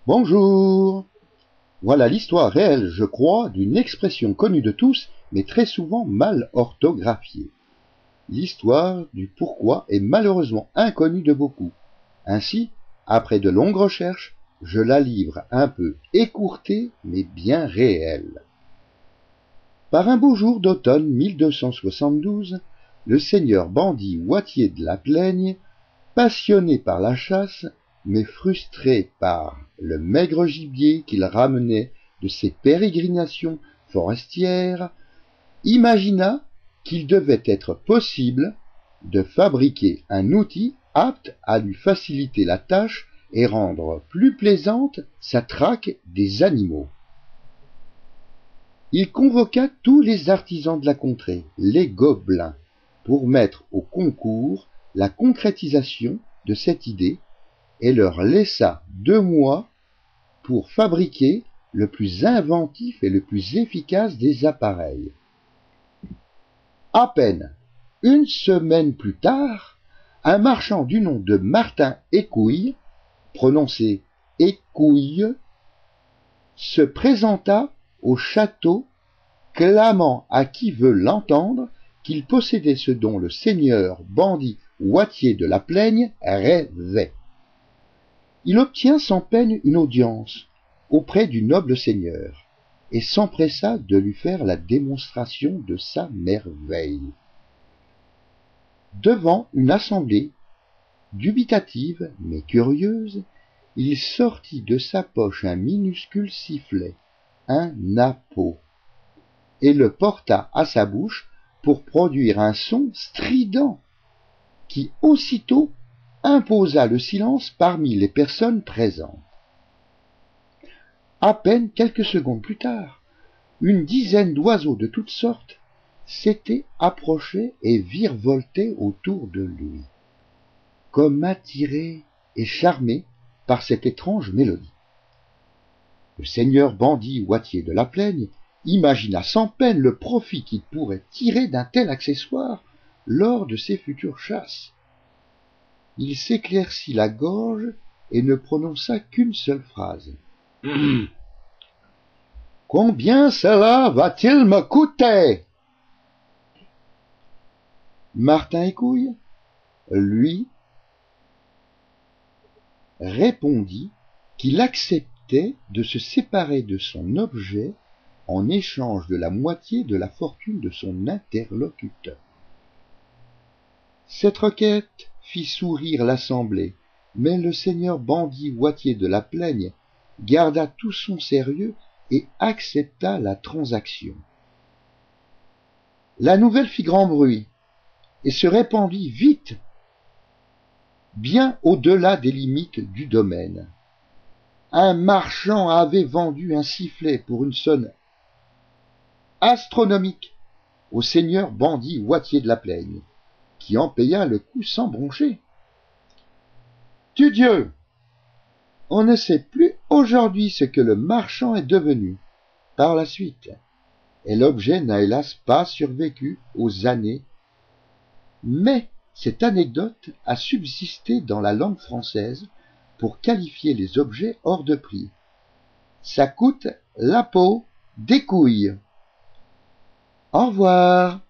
Bonjour. Voilà l'histoire réelle, je crois, d'une expression connue de tous, mais très souvent mal orthographiée. L'histoire du pourquoi est malheureusement inconnue de beaucoup. Ainsi, après de longues recherches, je la livre un peu écourtée, mais bien réelle. Par un beau jour d'automne 1272, le seigneur bandit Wattier de la Plaigne, passionné par la chasse, mais frustré par le maigre gibier qu'il ramenait de ses pérégrinations forestières, imagina qu'il devait être possible de fabriquer un outil apte à lui faciliter la tâche et rendre plus plaisante sa traque des animaux. Il convoqua tous les artisans de la contrée, les gobelins, pour mettre au concours la concrétisation de cette idée et leur laissa 2 mois pour fabriquer le plus inventif et le plus efficace des appareils. À peine 1 semaine plus tard, un marchand du nom de Martin Écouille, prononcé Écouille, se présenta au château, clamant à qui veut l'entendre qu'il possédait ce dont le seigneur bandit Wattier de la Plaigne rêvait. Il obtient sans peine une audience auprès du noble seigneur et s'empressa de lui faire la démonstration de sa merveille. Devant une assemblée dubitative mais curieuse, il sortit de sa poche un minuscule sifflet, un appeau, et le porta à sa bouche pour produire un son strident qui aussitôt imposa le silence parmi les personnes présentes. À peine quelques secondes plus tard, une dizaine d'oiseaux de toutes sortes s'étaient approchés et virevoltaient autour de lui, comme attirés et charmés par cette étrange mélodie. Le seigneur bandit Wattier de la Plaigne imagina sans peine le profit qu'il pourrait tirer d'un tel accessoire lors de ses futures chasses. Il s'éclaircit la gorge et ne prononça qu'une seule phrase. « Combien cela va-t-il me coûter ?» Martin Écouille, lui, répondit qu'il acceptait de se séparer de son objet en échange de la moitié de la fortune de son interlocuteur. Cette requête fit sourire l'assemblée, mais le seigneur bandit Wattier de la Plaigne garda tout son sérieux et accepta la transaction. La nouvelle fit grand bruit et se répandit vite, bien au-delà des limites du domaine. Un marchand avait vendu un sifflet pour une somme astronomique au seigneur bandit Wattier de la Plaigne, qui en paya le coût sans broncher. Tudieu! On ne sait plus aujourd'hui ce que le marchand est devenu par la suite, et l'objet n'a hélas pas survécu aux années, mais cette anecdote a subsisté dans la langue française pour qualifier les objets hors de prix. Ça coûte la peau des couilles. Au revoir.